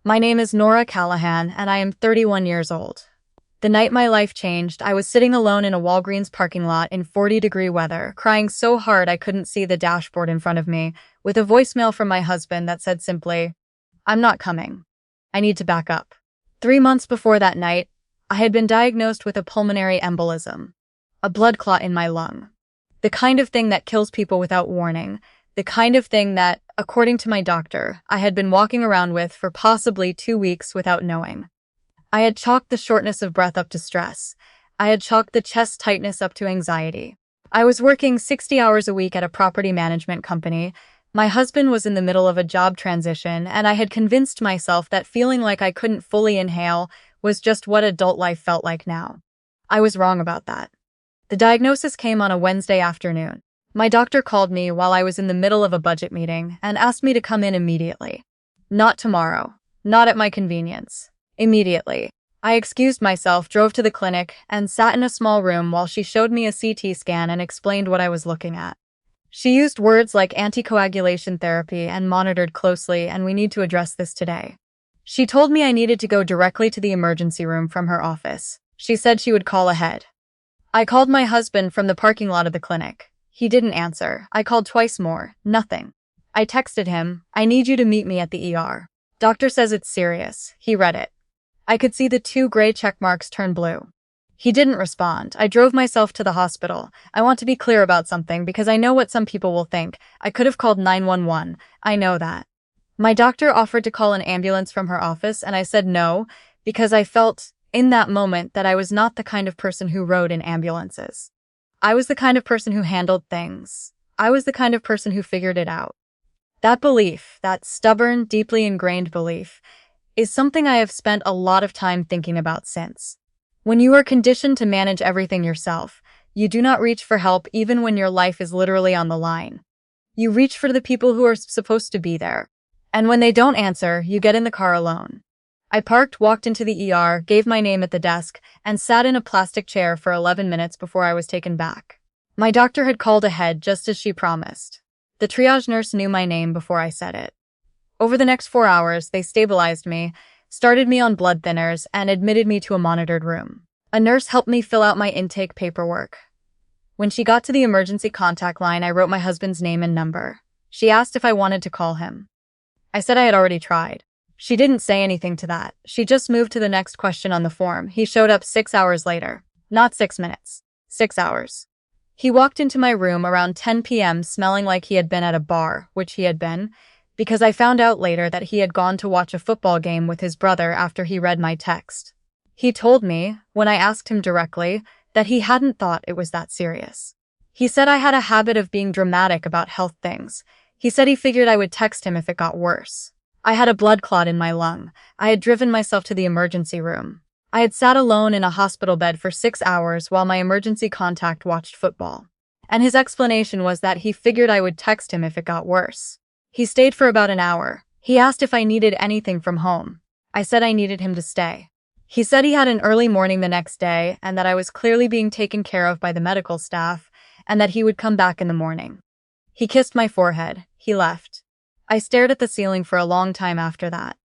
My name is Nora Callahan, and I am 31 years old. The night my life changed, I was sitting alone in a Walgreens parking lot in 40-degree weather, crying so hard I couldn't see the dashboard in front of me, with a voicemail from my husband that said simply, "I'm not coming. I need to back up." 3 months before that night, I had been diagnosed with a pulmonary embolism, a blood clot in my lung. The kind of thing that kills people without warning, the kind of thing that, according to my doctor, I had been walking around with for possibly 2 weeks without knowing. I had chalked the shortness of breath up to stress. I had chalked the chest tightness up to anxiety. I was working 60 hours a week at a property management company. My husband was in the middle of a job transition, and I had convinced myself that feeling like I couldn't fully inhale was just what adult life felt like now. I was wrong about that. The diagnosis came on a Wednesday afternoon. My doctor called me while I was in the middle of a budget meeting and asked me to come in immediately. Not tomorrow. Not at my convenience. Immediately. I excused myself, drove to the clinic, and sat in a small room while she showed me a CT scan and explained what I was looking at. She used words like anticoagulation therapy and monitored closely, and we need to address this today. She told me I needed to go directly to the emergency room from her office. She said she would call ahead. I called my husband from the parking lot of the clinic. He didn't answer. I called twice more. Nothing. I texted him, "I need you to meet me at the ER. Doctor says it's serious." He read it. I could see the 2 gray check marks turn blue. He didn't respond. I drove myself to the hospital. I want to be clear about something because I know what some people will think. I could have called 911. I know that. My doctor offered to call an ambulance from her office, and I said no because I felt, in that moment, that I was not the kind of person who rode in ambulances. I was the kind of person who handled things. I was the kind of person who figured it out. That belief, that stubborn, deeply ingrained belief, is something I have spent a lot of time thinking about since. When you are conditioned to manage everything yourself, you do not reach for help even when your life is literally on the line. You reach for the people who are supposed to be there. And when they don't answer, you get in the car alone. I parked, walked into the ER, gave my name at the desk, and sat in a plastic chair for 11 minutes before I was taken back. My doctor had called ahead just as she promised. The triage nurse knew my name before I said it. Over the next 4 hours, they stabilized me, started me on blood thinners, and admitted me to a monitored room. A nurse helped me fill out my intake paperwork. When she got to the emergency contact line, I wrote my husband's name and number. She asked if I wanted to call him. I said I had already tried. She didn't say anything to that. She just moved to the next question on the form. He showed up 6 hours later. Not 6 minutes. 6 hours. He walked into my room around 10 p.m. smelling like he had been at a bar, which he had been, because I found out later that he had gone to watch a football game with his brother after he read my text. He told me, when I asked him directly, that he hadn't thought it was that serious. He said I had a habit of being dramatic about health things. He said he figured I would text him if it got worse. I had a blood clot in my lung. I had driven myself to the emergency room. I had sat alone in a hospital bed for 6 hours while my emergency contact watched football. And his explanation was that he figured I would text him if it got worse. He stayed for about an hour. He asked if I needed anything from home. I said I needed him to stay. He said he had an early morning the next day and that I was clearly being taken care of by the medical staff and that he would come back in the morning. He kissed my forehead. He left. I stared at the ceiling for a long time after that.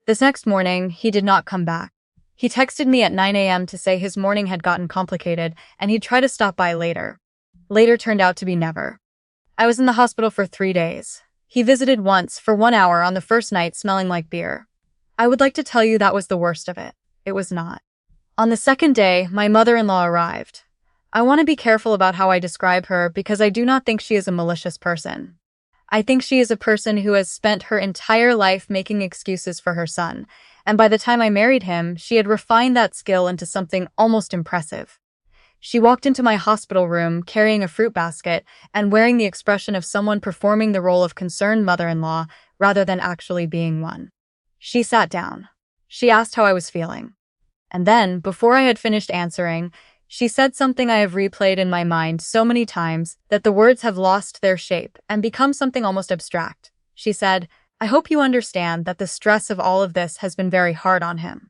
This next morning, he did not come back. He texted me at 9 a.m. to say his morning had gotten complicated and he'd try to stop by later. Later turned out to be never. I was in the hospital for 3 days. He visited once for 1 hour on the first night smelling like beer. I would like to tell you that was the worst of it. It was not. On the second day, my mother-in-law arrived. I want to be careful about how I describe her because I do not think she is a malicious person. I think she is a person who has spent her entire life making excuses for her son, and by the time I married him, she had refined that skill into something almost impressive. She walked into my hospital room carrying a fruit basket and wearing the expression of someone performing the role of concerned mother-in-law rather than actually being one. She sat down. She asked how I was feeling. And then, before I had finished answering, she said something I have replayed in my mind so many times that the words have lost their shape and become something almost abstract. She said, "I hope you understand that the stress of all of this has been very hard on him."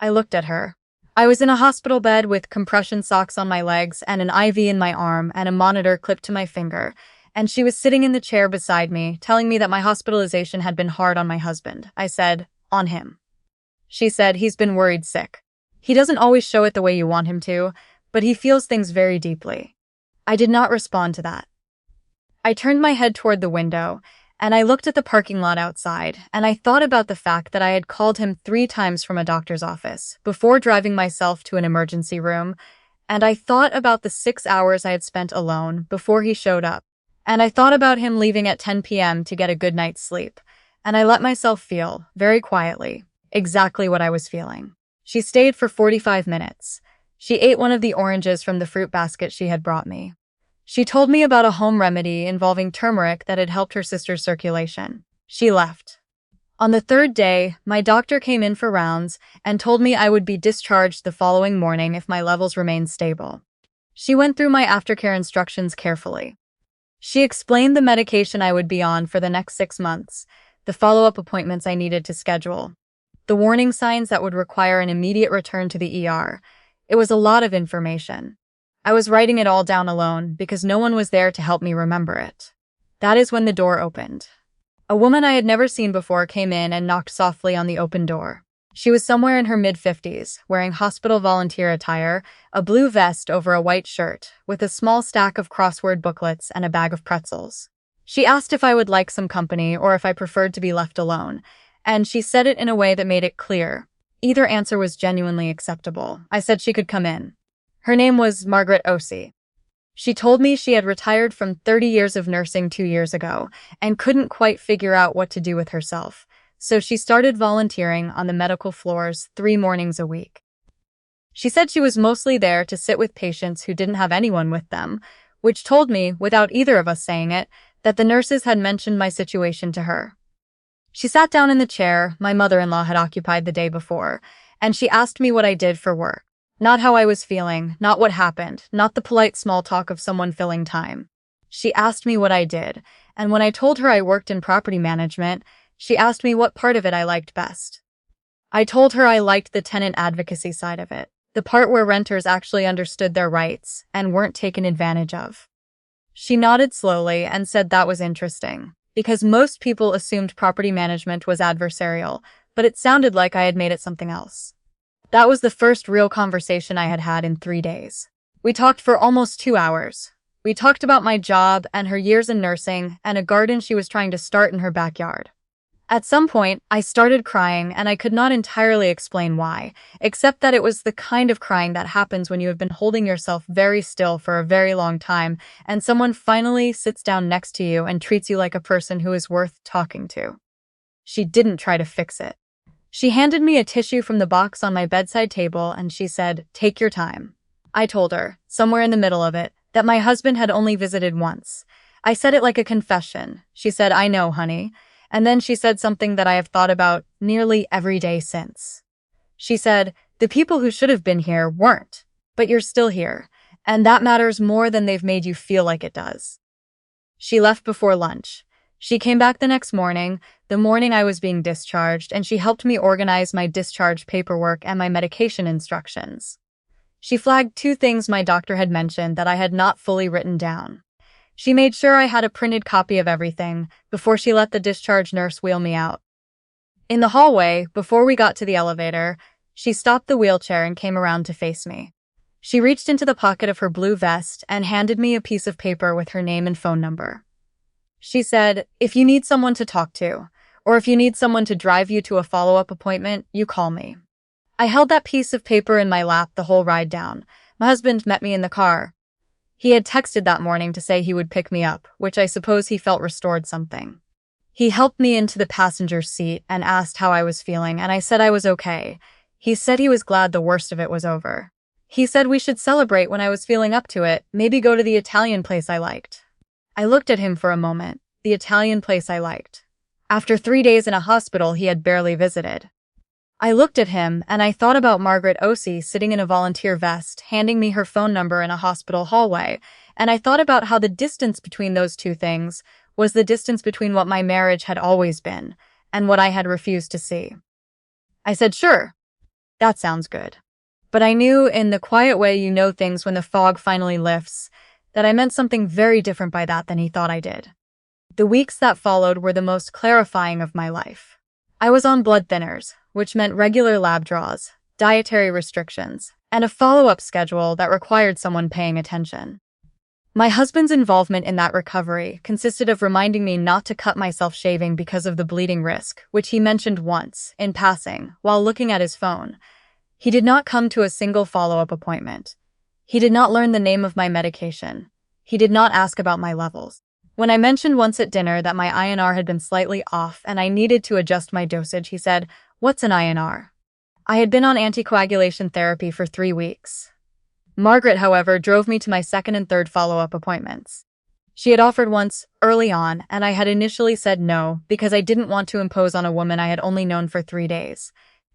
I looked at her. I was in a hospital bed with compression socks on my legs and an IV in my arm and a monitor clipped to my finger, and she was sitting in the chair beside me, telling me that my hospitalization had been hard on my husband. I said, On him. She said, he's been worried sick. He doesn't always show it the way you want him to, but he feels things very deeply. I did not respond to that. I turned my head toward the window, and I looked at the parking lot outside, and I thought about the fact that I had called him 3 times from a doctor's office before driving myself to an emergency room, and I thought about the 6 hours I had spent alone before he showed up, and I thought about him leaving at 10 p.m. to get a good night's sleep, and I let myself feel, very quietly, exactly what I was feeling. She stayed for 45 minutes. She ate one of the oranges from the fruit basket she had brought me. She told me about a home remedy involving turmeric that had helped her sister's circulation. She left. On the 3rd day, my doctor came in for rounds and told me I would be discharged the following morning if my levels remained stable. She went through my aftercare instructions carefully. She explained the medication I would be on for the next 6 months, the follow-up appointments I needed to schedule, the warning signs that would require an immediate return to the ER. It was a lot of information. I was writing it all down alone because no one was there to help me remember it. That is when the door opened. A woman I had never seen before came in and knocked softly on the open door. She was somewhere in her mid-50s, wearing hospital volunteer attire, a blue vest over a white shirt, with a small stack of crossword booklets and a bag of pretzels. She asked if I would like some company or if I preferred to be left alone, and she said it in a way that made it clear. Either answer was genuinely acceptable. I said she could come in. Her name was Margaret Osei. She told me she had retired from 30 years of nursing 2 years ago and couldn't quite figure out what to do with herself, so she started volunteering on the medical floors 3 mornings a week. She said she was mostly there to sit with patients who didn't have anyone with them, which told me, without either of us saying it, that the nurses had mentioned my situation to her. She sat down in the chair my mother-in-law had occupied the day before, and she asked me what I did for work. Not how I was feeling, not what happened, not the polite small talk of someone filling time. She asked me what I did, and when I told her I worked in property management, she asked me what part of it I liked best. I told her I liked the tenant advocacy side of it, the part where renters actually understood their rights and weren't taken advantage of. She nodded slowly and said that was interesting, because most people assumed property management was adversarial, but it sounded like I had made it something else. That was the first real conversation I had had in 3 days. We talked for almost 2 hours. We talked about my job and her years in nursing and a garden she was trying to start in her backyard. At some point, I started crying and I could not entirely explain why, except that it was the kind of crying that happens when you have been holding yourself very still for a very long time and someone finally sits down next to you and treats you like a person who is worth talking to. She didn't try to fix it. She handed me a tissue from the box on my bedside table and she said, "Take your time." I told her, somewhere in the middle of it, that my husband had only visited once. I said it like a confession. She said, "I know, honey." And then she said something that I have thought about nearly every day since. She said, "The people who should have been here weren't, but you're still here, and that matters more than they've made you feel like it does." She left before lunch. She came back the next morning, the morning I was being discharged, and she helped me organize my discharge paperwork and my medication instructions. She flagged 2 things my doctor had mentioned that I had not fully written down. She made sure I had a printed copy of everything before she let the discharge nurse wheel me out. In the hallway, before we got to the elevator, she stopped the wheelchair and came around to face me. She reached into the pocket of her blue vest and handed me a piece of paper with her name and phone number. She said, "If you need someone to talk to, or if you need someone to drive you to a follow-up appointment, you call me." I held that piece of paper in my lap the whole ride down. My husband met me in the car. He had texted that morning to say he would pick me up, which I suppose he felt restored something. He helped me into the passenger seat and asked how I was feeling, and I said I was okay. He said he was glad the worst of it was over. He said we should celebrate when I was feeling up to it, maybe go to the Italian place I liked. I looked at him for a moment, the Italian place I liked. After 3 days in a hospital he had barely visited. I looked at him, and I thought about Margaret Osei sitting in a volunteer vest, handing me her phone number in a hospital hallway, and I thought about how the distance between those 2 things was the distance between what my marriage had always been and what I had refused to see. I said, "Sure, that sounds good." But I knew, in the quiet way you know things when the fog finally lifts, that I meant something very different by that than he thought I did. The weeks that followed were the most clarifying of my life. I was on blood thinners, which meant regular lab draws, dietary restrictions, and a follow-up schedule that required someone paying attention. My husband's involvement in that recovery consisted of reminding me not to cut myself shaving because of the bleeding risk, which he mentioned once, in passing, while looking at his phone. He did not come to a single follow-up appointment. He did not learn the name of my medication. He did not ask about my levels. When I mentioned once at dinner that my INR had been slightly off and I needed to adjust my dosage, he said, "What's an INR?" I had been on anticoagulation therapy for 3 weeks. Margaret, however, drove me to my second and third follow-up appointments. She had offered once, early on, and I had initially said no because I didn't want to impose on a woman I had only known for 3 days.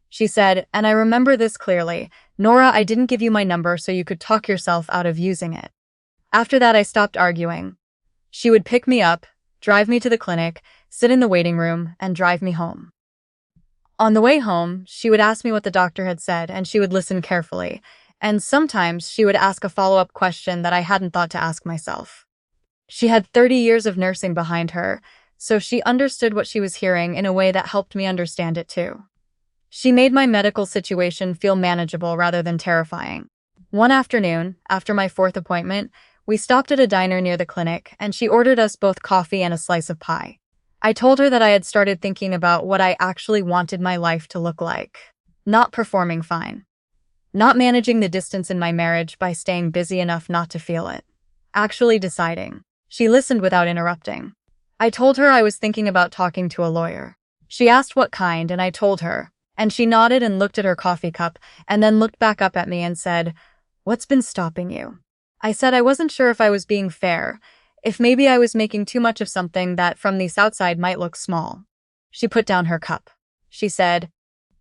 She said, and I remember this clearly, "Nora, I didn't give you my number so you could talk yourself out of using it." After that, I stopped arguing. She would pick me up, drive me to the clinic, sit in the waiting room, and drive me home. On the way home, she would ask me what the doctor had said, and she would listen carefully. And sometimes she would ask a follow-up question that I hadn't thought to ask myself. She had 30 years of nursing behind her, so she understood what she was hearing in a way that helped me understand it too. She made my medical situation feel manageable rather than terrifying. One afternoon, after my 4th appointment, we stopped at a diner near the clinic, and she ordered us both coffee and a slice of pie. I told her that I had started thinking about what I actually wanted my life to look like. Not performing fine. Not managing the distance in my marriage by staying busy enough not to feel it. Actually deciding. She listened without interrupting. I told her I was thinking about talking to a lawyer. She asked what kind, and I told her, and she nodded and looked at her coffee cup, and then looked back up at me and said, "What's been stopping you?" I said I wasn't sure if I was being fair, if maybe I was making too much of something that from the outside might look small. She put down her cup. She said,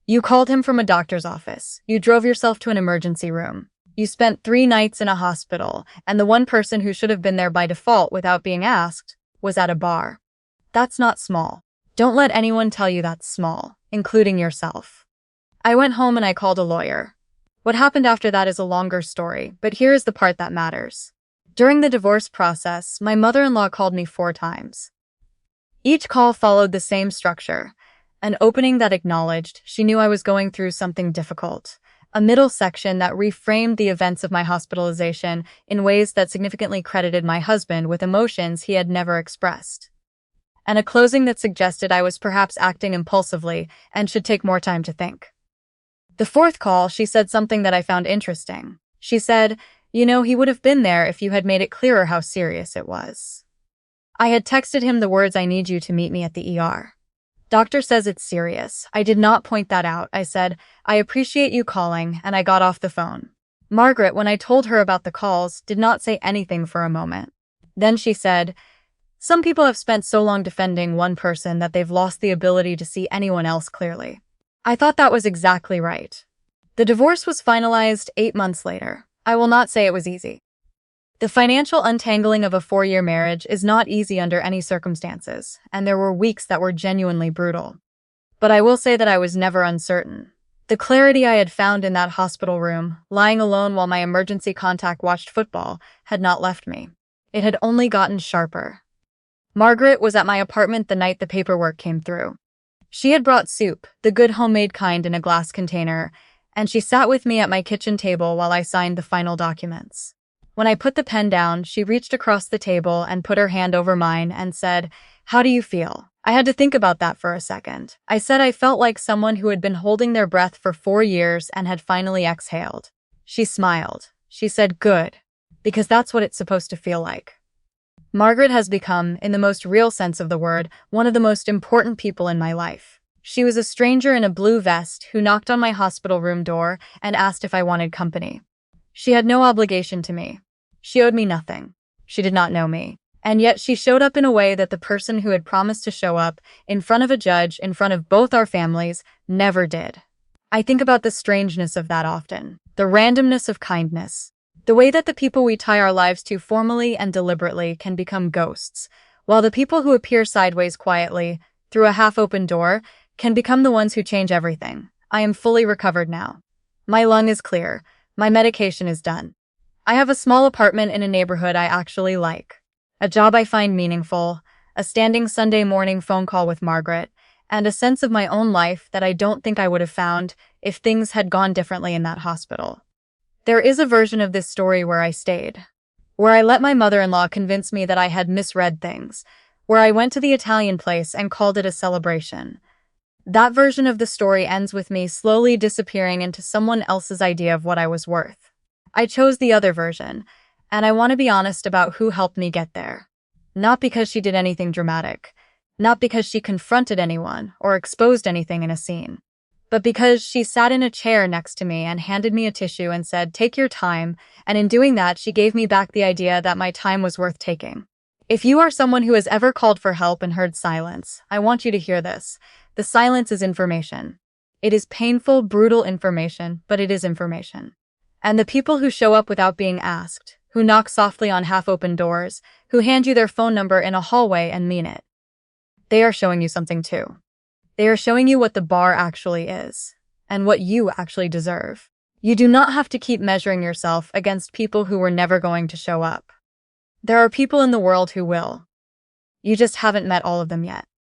"You called him from a doctor's office. You drove yourself to an emergency room. You spent 3 nights in a hospital, and the one person who should have been there by default without being asked was at a bar. That's not small. Don't let anyone tell you that's small, including yourself." I went home and I called a lawyer. What happened after that is a longer story, but here is the part that matters. During the divorce process, my mother-in-law called me 4 times. Each call followed the same structure. An opening that acknowledged she knew I was going through something difficult. A middle section that reframed the events of my hospitalization in ways that significantly credited my husband with emotions he had never expressed. And a closing that suggested I was perhaps acting impulsively and should take more time to think. The 4th call, she said something that I found interesting. She said, "You know, he would have been there if you had made it clearer how serious it was." I had texted him the words, "I need you to meet me at the ER." "Doctor says it's serious." I did not point that out. I said, "I appreciate you calling," and I got off the phone. Margaret, when I told her about the calls, did not say anything for a moment. Then she said, "Some people have spent so long defending one person that they've lost the ability to see anyone else clearly." I thought that was exactly right. The divorce was finalized 8 months later. I will not say it was easy. The financial untangling of a 4-year marriage is not easy under any circumstances, and there were weeks that were genuinely brutal. But I will say that I was never uncertain. The clarity I had found in that hospital room, lying alone while my emergency contact watched football, had not left me. It had only gotten sharper. Margaret was at my apartment the night the paperwork came through. She had brought soup, the good homemade kind, in a glass container, and she sat with me at my kitchen table while I signed the final documents. When I put the pen down, she reached across the table and put her hand over mine and said, "How do you feel?" I had to think about that for a second. I said I felt like someone who had been holding their breath for 4 years and had finally exhaled. She smiled. She said, "Good, because that's what it's supposed to feel like." Margaret has become, in the most real sense of the word, one of the most important people in my life. She was a stranger in a blue vest who knocked on my hospital room door and asked if I wanted company. She had no obligation to me. She owed me nothing. She did not know me. And yet she showed up in a way that the person who had promised to show up, in front of a judge, in front of both our families, never did. I think about the strangeness of that often. The randomness of kindness. The way that the people we tie our lives to formally and deliberately can become ghosts, while the people who appear sideways quietly, through a half-open door, can become the ones who change everything. I am fully recovered now. My lung is clear. My medication is done. I have a small apartment in a neighborhood I actually like. A job I find meaningful, a standing Sunday morning phone call with Margaret, and a sense of my own life that I don't think I would have found if things had gone differently in that hospital. There is a version of this story where I stayed, where I let my mother-in-law convince me that I had misread things, where I went to the Italian place and called it a celebration. That version of the story ends with me slowly disappearing into someone else's idea of what I was worth. I chose the other version, and I want to be honest about who helped me get there. Not because she did anything dramatic, not because she confronted anyone or exposed anything in a scene, but because she sat in a chair next to me and handed me a tissue and said, "Take your time," and in doing that, she gave me back the idea that my time was worth taking. If you are someone who has ever called for help and heard silence, I want you to hear this. The silence is information. It is painful, brutal information, but it is information. And the people who show up without being asked, who knock softly on half-open doors, who hand you their phone number in a hallway and mean it, they are showing you something too. They are showing you what the bar actually is, and what you actually deserve. You do not have to keep measuring yourself against people who were never going to show up. There are people in the world who will. You just haven't met all of them yet.